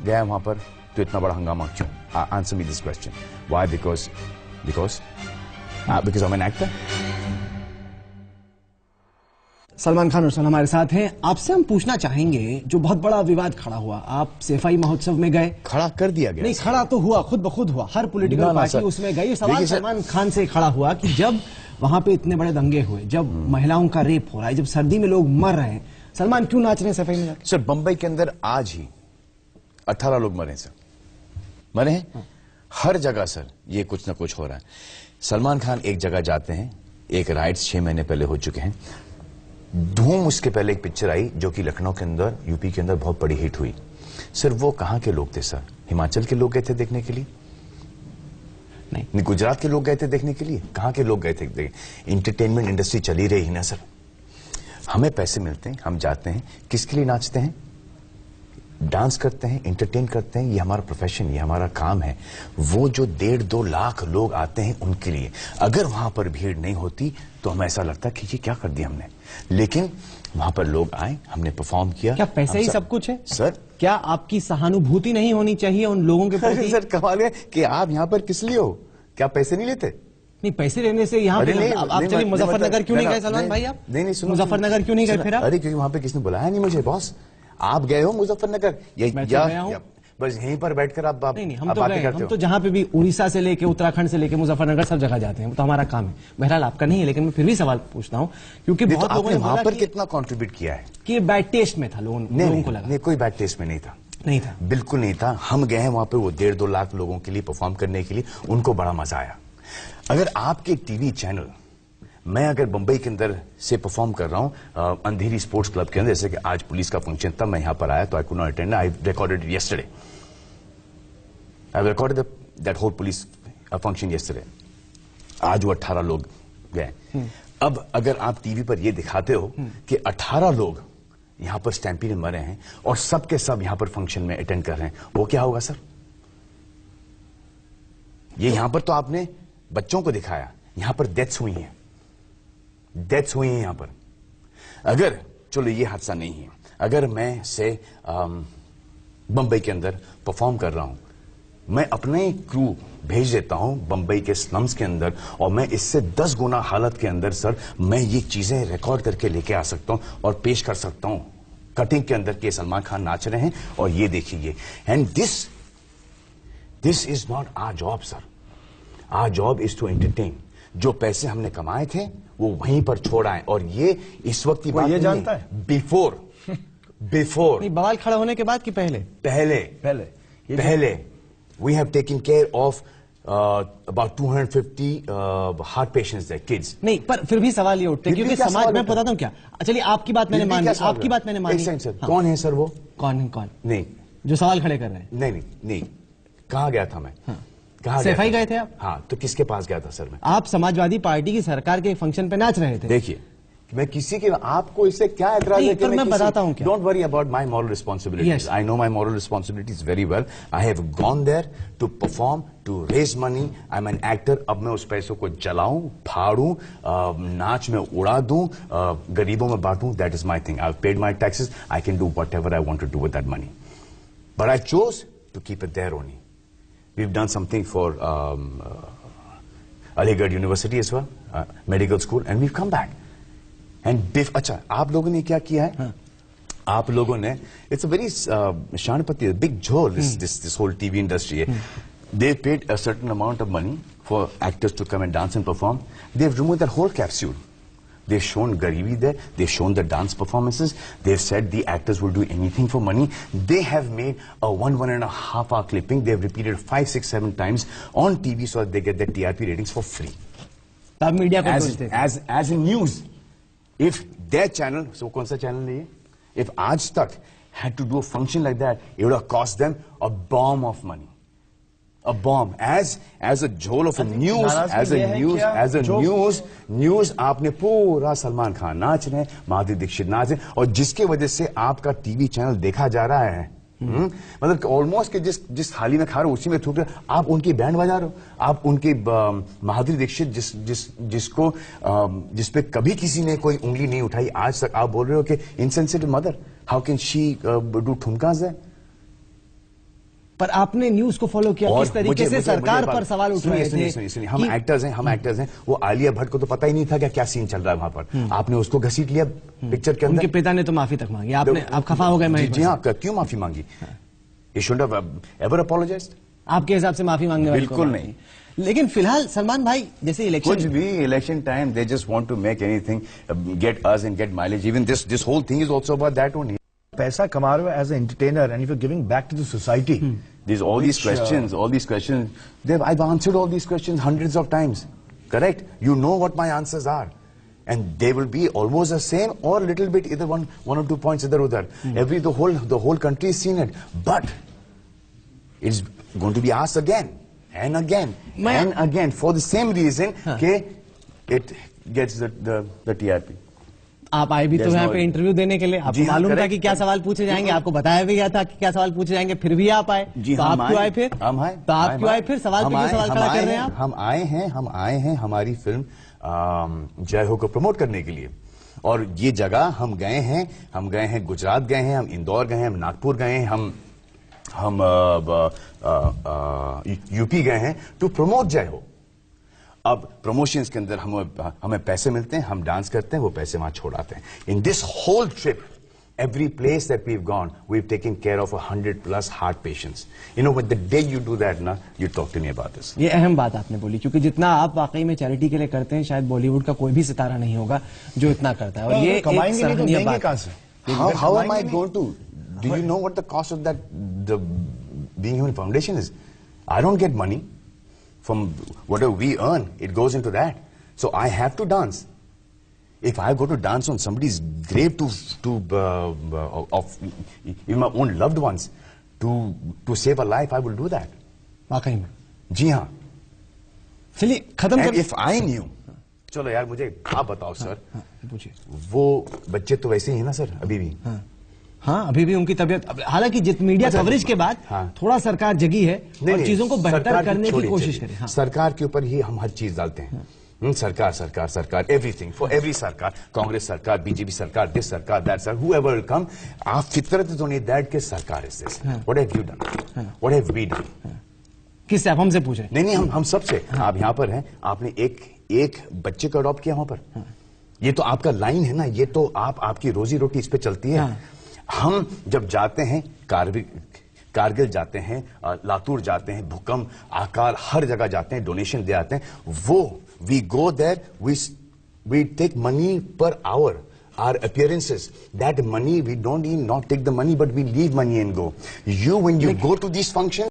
गया वहां पर तो इतना बड़ा हंगामा क्यों? Answer me this question. Why? Because I am an actor. Salman Khan और हमारे साथ हैं. आपसे हम पूछना चाहेंगे, जो बहुत बड़ा विवाद खड़ा हुआ, आप सैफई महोत्सव में गए. खड़ा कर दिया गया. नहीं, खड़ा तो हुआ, खुद ब खुद हुआ. हर पॉलिटिकल पार्टी उसमें गई. सवाल सलमान खान से खड़ा हुआ कि जब वहां पे इतने बड़े दंगे हुए, जब महिलाओं का रेप हो रहा है, जब सर्दी में लोग मर रहे हैं, सलमान क्यों नाच रहे हैं सैफई में? सर, बंबई के अंदर आज ही 18 लोग मरे सर. मरे हैं. हर जगह सर ये कुछ ना कुछ हो रहा है. सलमान खान एक जगह जाते हैं, एक राइट्स 6 महीने पहले हो चुके हैं. धूम उसके पहले एक पिक्चर आई जो कि लखनऊ के अंदर, यूपी के अंदर बहुत बड़ी हिट हुई. सर वो कहां के लोग थे सर? हिमाचल के लोग गए थे देखने के लिए? नहीं. गुजरात के लोग गए थे देखने के लिए? कहां के लोग गए थे? इंटरटेनमेंट इंडस्ट्री चली रही है ना सर. हमें पैसे मिलते हैं, हम जाते हैं, किसके लिए नाचते हैं? डांस करते हैं, एंटरटेन करते हैं. ये हमारा प्रोफेशन, ये हमारा काम है. वो जो 1.5-2 लाख लोग आते हैं उनके लिए, अगर वहां पर भीड़ नहीं होती तो हमें ऐसा लगता कि ये क्या कर दिया हमने. लेकिन वहां पर लोग आए, हमने परफॉर्म किया. क्या पैसे ही सब कुछ है सर? क्या आपकी सहानुभूति नहीं होनी चाहिए उन लोगों के प्रति? सर कमाल है कि आप यहाँ पर किस लिए हो? क्या पैसे नहीं लेते? नहीं, पैसे लेने से यहाँ पे आप चलिए मुजफ्फरनगर क्यों नहीं गए सलमान भाई? आप नहीं सुनो, मुजफ्फरनगर क्यों नहीं गए फिर आप? अरे क्योंकि वहां पे किसने बुलाया नहीं मुझे बॉस. आप गए हो मुजफ्फरनगर? बस यहीं पर बैठकर आप नहीं, हम तो गए. हम तो जहां पे भी उड़ीसा से लेके उत्तराखंड से लेके मुजफ्फरनगर सब जगह जाते हैं. तो हमारा काम है. बहरहाल आपका नहीं है, लेकिन मैं फिर भी सवाल पूछता हूं क्योंकि बहुत लोगों ने वहां पर कितना कंट्रीब्यूट किया है कि बैड टेस्ट में था लोगों को लगा. नहीं, कोई बैड टेस्ट में नहीं था. नहीं था, बिल्कुल नहीं था. हम गए हैं वहां पे वो 1.5-2 लाख लोगों के लिए परफॉर्म करने के लिए. उनको बड़ा मजा आया. अगर आपके टीवी चैनल, मैं अगर बंबई के अंदर से परफॉर्म कर रहा हूं अंधेरी स्पोर्ट्स क्लब के अंदर, जैसे कि आज पुलिस का फंक्शन था, मैं यहां पर आया तो I could not attend. I recorded yesterday. I recorded that whole police function yesterday. आज वो 18 लोग गए. अब अगर आप टीवी पर ये दिखाते हो कि 18 लोग यहां पर स्टैम्पीड में मरे हैं और सब के सब यहां पर फंक्शन में अटेंड कर रहे हैं, वो क्या होगा सर? ये यहां पर तो आपने बच्चों को दिखाया, यहां पर डेथ्स हुई हैं. डेथ्स हुई हैं यहां पर. अगर चलो ये हादसा नहीं है, अगर मैं से बंबई के अंदर परफॉर्म कर रहा हूं, मैं अपने क्रू भेज देता हूं बंबई के स्लम्स के अंदर और मैं इससे 10 गुना हालत के अंदर सर मैं ये चीजें रिकॉर्ड करके लेके आ सकता हूं और पेश कर सकता हूं कटिंग के अंदर के सलमान खान नाच रहे हैं और ये देखिए ये. And this is not our job sir. Our job is to entertain. जो पैसे हमने कमाए थे वो वहीं पर छोड़ आए. और ये इस वक्त की बात ये जानता है बिफोर बवाल खड़ा होने के बाद कि पहले we have taken care of about 250 heart patients there, kids. नहीं, पर फिर भी सवाल ये उठते हैं क्योंकि समाज में बताता हूँ क्या. चलिए आपकी बात मैंने मान ली. आपकी बात मैंने मान ली. सर कौन है सर वो? कौन नहीं, जो सवाल खड़े कर रहे हैं. नहीं. कहाँ गया था मैं? कहाँ सैफई गए थे आप? हाँ, तो किसके पास गया था सर मैं? आप समाजवादी पार्टी की सरकार के फंक्शन पे नाच रहे थे. देखिए, मैं किसी के, आपको इससे क्या एतराज है कि मैं बताता हूं क्या. Don't worry about my moral responsibilities. I know my moral responsibilities very well. I have gone there to perform, to raise money. I am an actor. अब मैं उस पैसों को जलाऊं, फाड़ूं, नाच में उड़ा दूं, गरीबों में बांटूं. That is my thing. I paid my taxes. I can do whatever I want to do with that money. But I chose to keep it there only. We've done something for Aligarh University as well, medical school, and we've come back. And अच्छा, आप लोगों ने क्या किया है? आप लोगों ने, it's a very शानपति, big झोल, this whole TV industry. They paid a certain amount of money for actors to come and dance and perform. They've removed that whole capsule. They've shown Garibi there. They've shown the dance performances. They've said the actors will do anything for money. They have made a 1.5 hour clipping. They've repeated 5, 6, 7 times on TV so that they get their TRP ratings for free. Media as in news. If their channel, so कौन सा channel है ये? If Aaj Tak had to do a function like that, it would have cost them a bomb of money. A bomb as a झोल of a news, news आपने पूरा सलमान खान नाच रहे हैं, माधुरी दीक्षित नाच रहे हैं, और जिसके वजह से आपका टीवी चैनल देखा जा रहा है. मतलब ऑलमोस्ट कि जिस थाली में खा रहे हो उसी में थूक रहे हो. आप उनकी बैंड बजा रहे हो. आप उनकी माधुरी दीक्षित जिस पे कभी किसी ने कोई उंगली नहीं उठाई आज तक, आप बोल रहे हो कि insensitive mother, how can she do ठुमकास है. पर आपने न्यूज को फॉलो किया, किस तरीके से सरकार पर सवाल उठ रहे थे। सुनिए, हम एक्टर्स हैं, वो आलिया भट्ट को तो पता ही नहीं था क्या सीन चल रहा है वहां पर। आपने उसको घसीट लिया पिक्चर के अंदर। उनके पिता ने तो माफी तक मांगी, आप खफा हो गए। जी हाँ, क्यों माफी मांगी? He should have ever apologized? आपके हिसाब से माफी मांगने वाले बिल्कुल नहीं। लेकिन फिलहाल सलमान भाई जैसे कुछ भी election time they just want to make anything, get us and get mileage. Even this whole thing is also about that only. पैसा कमा रहे हो as an entertainer and if you're giving back to the society. These all these questions, I've answered all these questions hundreds of times. Correct? You know what my answers are. And they will be almost the same or a little bit either one or two points either udhar. The whole country has seen it. But it's going to be asked again and again and again for the same reason that it gets the TRP. आप आए भी तो यहाँ पे interview देने के लिए, आपको मालूम था कि क्या सवाल पूछे जाएंगे, आपको बताया भी गया था कि क्या सवाल पूछे जाएंगे, फिर भी आप आए। तो आप क्यों आए फिर? हम आए। तो आप क्यों आए फिर? सवाल पे सवाल खड़ा कर रहे हैं आप। हम आए हैं हमारी फिल्म जय हो को प्रमोट करने के लिए। और ये जगह हम गए हैं गुजरात गए हैं, हम इंदौर गए हैं, हम नागपुर गए हैं, हम यूपी गए हैं टू प्रमोट जय हो। अब प्रमोशंस के अंदर हमें पैसे मिलते हैं, हम डांस करते हैं, वो पैसे वहां छोड़ाते हैं। In this whole trip every place that we've gone, we've taken care of 100+ heart patients. You know, when the day you do that, na, you talk to me about this. ये अहम बात आपने बोली, क्योंकि जितना आप वाकई में चैरिटी के लिए करते हैं, शायद बॉलीवुड का कोई भी सितारा नहीं होगा जो इतना करता है। और ये एक सराहनीय बात है। How am I going to? Do you know what the cost of the Being Human Foundation is? I don't get money from whatever we earn. It goes into that. So I have to dance. If I go to dance on somebody's grave of even my own loved ones to save a life, I will do that. वाकई में? जी हाँ। चलिए खत्म कर। If I knew, चलो यार मुझे आप बताओ सर। पूछिए। वो बच्चे तो वैसे ही है ना सर अभी भी? हाँ, अभी भी उनकी तबीयत, हालांकि मीडिया कवरेज के बाद थोड़ा सरकार जगी है और चीजों को बेहतर करने की कोशिश करे। सरकार के ऊपर ही हम हर चीज डालते हैं। सरकार, एवरीथिंग फॉर एवरी सरकार, कांग्रेस सरकार, बीजेपी सरकार, दिस सरकार, दैट सरकार, हूएवर विल कम, आप फितरत इज ओनली दैट के सरकार is this. What have you done? What have we done? किससे? आप हमसे पूछ रहे? नहीं, हम सबसे। आप यहाँ पर हैं, आपने एक बच्चे को अडॉप्ट किया वहां पर। ये तो आपका लाइन है ना, ये तो आपकी रोजी रोटी इस पे चलती है। हम जब जाते हैं कारगिल जाते हैं, लातूर जाते हैं, भूकंप, आकाल, हर जगह जाते हैं, डोनेशन दे आते हैं। वो we go there, we take money per hour, our appearances. That money, we don't even not take the money, but we leave money and go. When you go to these functions,